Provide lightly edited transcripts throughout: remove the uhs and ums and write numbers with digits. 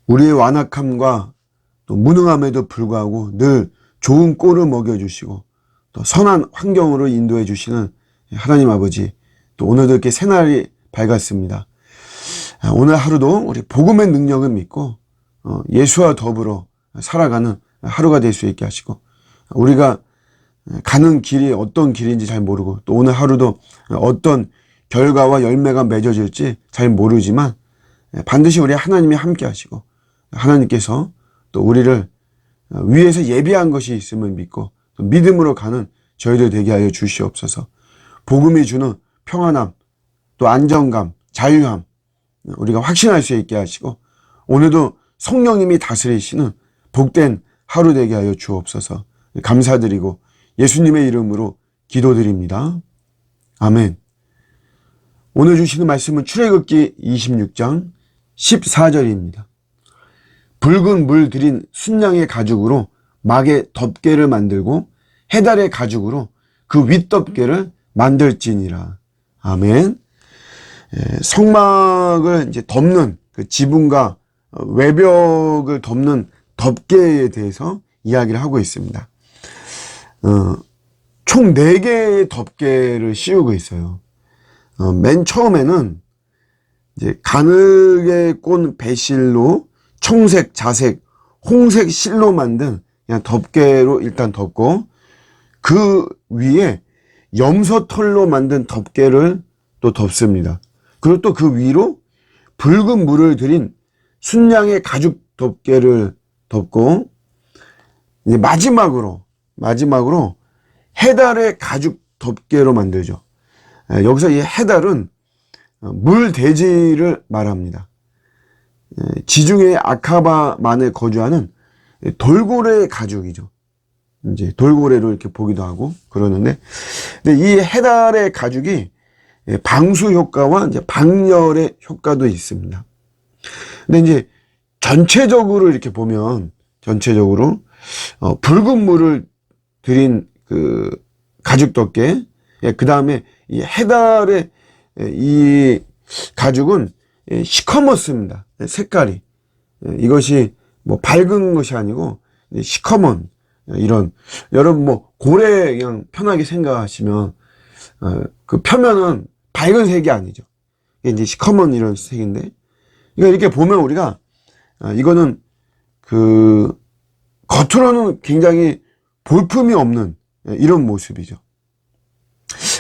우리의 완악함과 또 무능함에도 불구하고 늘 좋은 꼴을 먹여주시고 또 선한 환경으로 인도해 주시는 하나님 아버지, 또 오늘도 이렇게 새날이 밝았습니다. 오늘 하루도 우리 복음의 능력을 믿고 예수와 더불어 살아가는 하루가 될 수 있게 하시고, 우리가 가는 길이 어떤 길인지 잘 모르고 또 오늘 하루도 어떤 결과와 열매가 맺어질지 잘 모르지만 반드시 우리 하나님이 함께 하시고 하나님께서 또 우리를 위에서 예비한 것이 있음을 믿고 또 믿음으로 가는 저희들 되게 하여 주시옵소서. 복음이 주는 평안함, 또 안정감, 자유함 우리가 확신할 수 있게 하시고, 오늘도 성령님이 다스리시는 복된 하루 되게 하여 주옵소서. 감사드리고 예수님의 이름으로 기도드립니다. 아멘. 오늘 주시는 말씀은 출애굽기 26장 14절입니다. 붉은 물 들인 순양의 가죽으로 막의 덮개를 만들고 해달의 가죽으로 그 윗덮개를 만들지니라. 아멘. 성막을 이제 덮는 그 지붕과 외벽을 덮는 덮개에 대해서 이야기를 하고 있습니다. 총 4개의 덮개를 씌우고 있어요. 맨 처음에는 이제 가늘게 꼰 배실로 청색, 자색, 홍색 실로 만든 그냥 덮개로 일단 덮고, 그 위에 염소털로 만든 덮개를 또 덮습니다. 그리고 또 그 위로 붉은 물을 들인 순양의 가죽 덮개를 덮고, 이제 마지막으로 해달의 가죽 덮개로 만들죠. 여기서 이 해달은 물돼지를 말합니다. 지중해 아카바만에 거주하는 돌고래 가죽이죠. 이제 돌고래로 이렇게 보기도 하고 그러는데, 근데 이 해달의 가죽이 방수 효과와 이제 방열의 효과도 있습니다. 근데 이제 전체적으로 이렇게 보면, 전체적으로 붉은 물을 들인 그 가죽 덮개, 그 다음에 이 해달의 이 가죽은 시커멓습니다. 색깔이. 이것이 뭐 밝은 것이 아니고 시커먼, 이런, 여러분 뭐 고래 그냥 편하게 생각하시면 그 표면은 밝은 색이 아니죠. 이게 이제 시커먼 이런 색인데, 그러니까 이렇게 보면 우리가 이거는 그 겉으로는 굉장히 볼품이 없는 이런 모습이죠.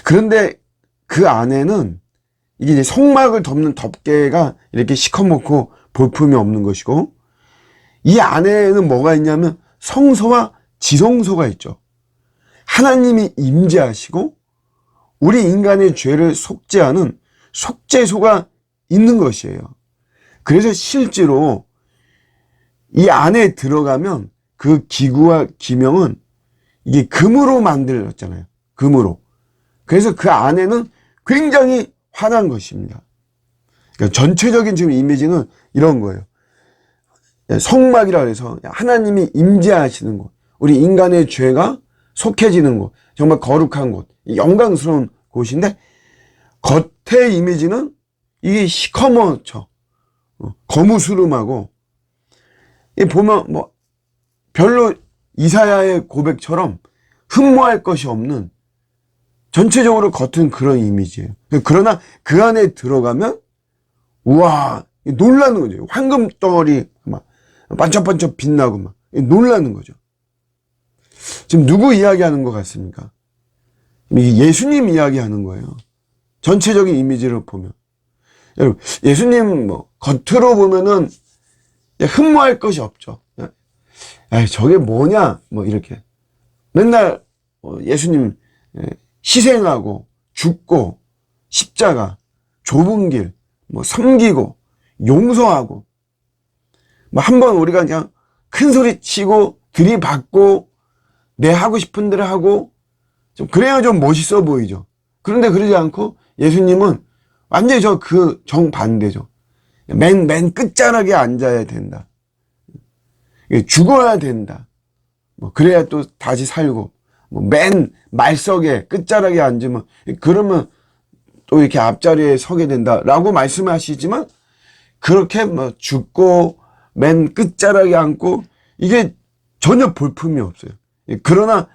그런데 그 안에는 이게 이제 성막을 덮는 덮개가 이렇게 시커멓고 볼품이 없는 것이고, 이 안에는 뭐가 있냐면 성소와 지성소가 있죠. 하나님이 임재하시고 우리 인간의 죄를 속죄하는 속죄소가 있는 것이에요. 그래서 실제로 이 안에 들어가면 그 기구와 기명은 이게 금으로 만들었잖아요. 금으로. 그래서 그 안에는 굉장히 환한 것입니다. 그러니까 전체적인 지금 이미지는 이런 거예요. 성막이라 해서 하나님이 임재하시는 곳, 우리 인간의 죄가 속해지는 곳, 정말 거룩한 곳, 영광스러운 곳인데, 겉의 이미지는 이게 시커멓죠. 거무스름하고, 보면 뭐 별로 이사야의 고백처럼 흠모할 것이 없는, 전체적으로 겉은 그런 이미지예요. 그러나 그 안에 들어가면 우와, 놀라는 거죠. 황금덩어리 막 반짝반짝 빛나고 막 놀라는 거죠. 지금 누구 이야기하는 것 같습니까? 예수님 이야기하는 거예요. 전체적인 이미지를 보면. 여러분, 예수님 뭐 겉으로 보면은 흠모할 것이 없죠. 아, 저게 뭐냐 뭐 이렇게 맨날 예수님 희생하고 죽고 십자가, 좁은 길, 뭐 섬기고 용서하고, 뭐 한번 우리가 그냥 큰 소리 치고 들이받고 내 하고 싶은 대로 하고 좀 그래야 좀 멋있어 보이죠. 그런데 그러지 않고 예수님은 완전히 그 정반대죠. 맨 끝자락에 앉아야 된다. 죽어야 된다. 뭐 그래야 또 다시 살고, 뭐 맨 말석에 끝자락에 앉으면 그러면 또 이렇게 앞자리에 서게 된다라고 말씀하시지만, 그렇게 뭐 죽고 맨 끝자락에 앉고 이게 전혀 볼품이 없어요. 그러나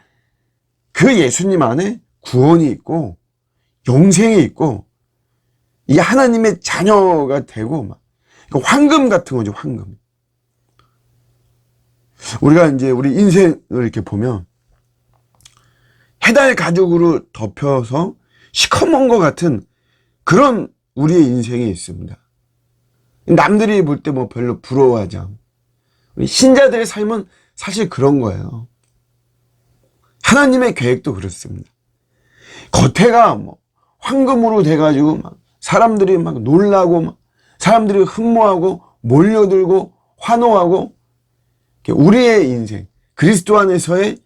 그 예수님 안에 구원이 있고 영생이 있고 이게 하나님의 자녀가 되고 막 황금 같은 거죠, 황금. 우리가 이제 우리 인생을 이렇게 보면 해달 가죽으로 덮여서 시커먼 것 같은 그런 우리의 인생이 있습니다. 남들이 볼 때 뭐 별로 부러워하지 않고. 우리 신자들의 삶은 사실 그런 거예요. 하나님의 계획도 그렇습니다. 겉에가 뭐 황금으로 돼가지고 막 사람들이 막 놀라고 막 사람들이 흠모하고 몰려들고 환호하고 우리의 인생, 그리스도 안에서의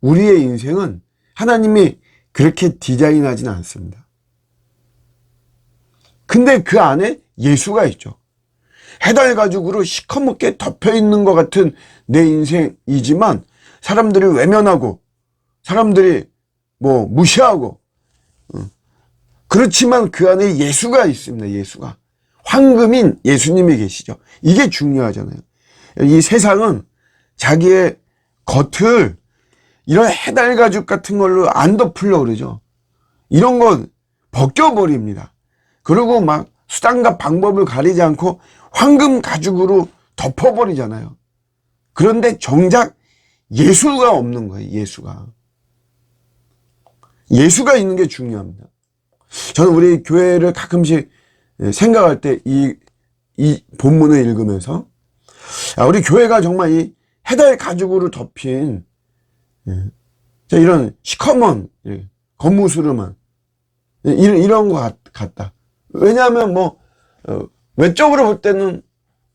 우리의 인생은 하나님이 그렇게 디자인하지는 않습니다. 근데 그 안에 예수가 있죠. 해달 가죽으로 시커멓게 덮여 있는 것 같은 내 인생이지만 사람들이 외면하고 사람들이 뭐 무시하고 그렇지만 그 안에 예수가 있습니다. 예수가. 황금인 예수님이 계시죠. 이게 중요하잖아요. 이 세상은 자기의 겉을 이런 해달 가죽 같은 걸로 안 덮으려고 그러죠. 이런 건 벗겨버립니다. 그리고 막 수단과 방법을 가리지 않고 황금 가죽으로 덮어버리잖아요. 그런데 정작 예수가 없는 거예요. 예수가 있는 게 중요합니다. 저는 우리 교회를 가끔씩 생각할 때 이 본문을 읽으면서 우리 교회가 정말 이 해달 가죽으로 덮인 이런 시커먼 겉모습으로만 이런 것 같다. 왜냐하면 뭐 외적으로 볼 때는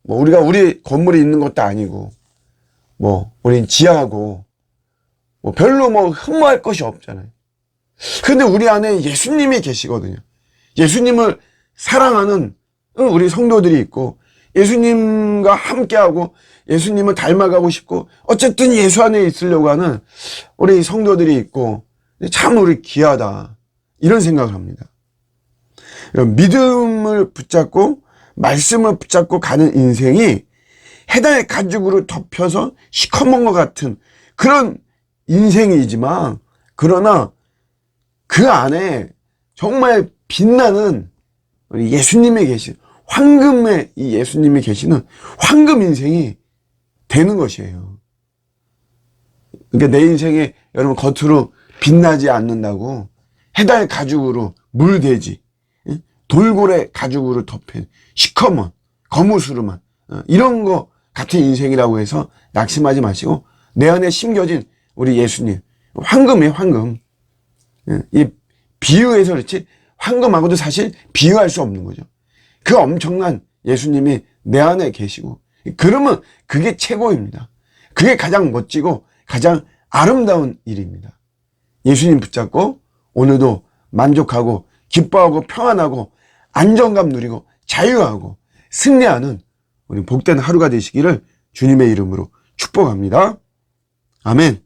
뭐 우리 건물이 있는 것도 아니고 뭐 우린 지하고 뭐 별로 뭐 흠모할 것이 없잖아요. 근데 우리 안에 예수님이 계시거든요. 예수님을 사랑하는 우리 성도들이 있고 예수님과 함께하고 예수님을 닮아가고 싶고 어쨌든 예수 안에 있으려고 하는 우리 성도들이 있고 참 우리 귀하다 이런 생각을 합니다. 믿음을 붙잡고 말씀을 붙잡고 가는 인생이 해달 가죽으로 덮여서 시커먼 것 같은 그런 인생이지만 그러나 그 안에 정말 빛나는 우리 예수님이 계신 황금의 이 예수님이 계시는 황금 인생이 되는 것이에요. 그러니까 내 인생에 여러분 겉으로 빛나지 않는다고 해달 가죽으로 물대지 돌고래 가죽으로 덮인 시커먼 거무스름한 이런 거 같은 인생이라고 해서 낙심하지 마시고 내 안에 심겨진 우리 예수님 황금이에요. 황금. 이 비유해서 그렇지 황금하고도 사실 비유할 수 없는 거죠. 그 엄청난 예수님이 내 안에 계시고 그러면 그게 최고입니다. 그게 가장 멋지고 가장 아름다운 일입니다. 예수님 붙잡고 오늘도 만족하고 기뻐하고 평안하고 안정감 누리고 자유하고 승리하는 우리 복된 하루가 되시기를 주님의 이름으로 축복합니다. 아멘.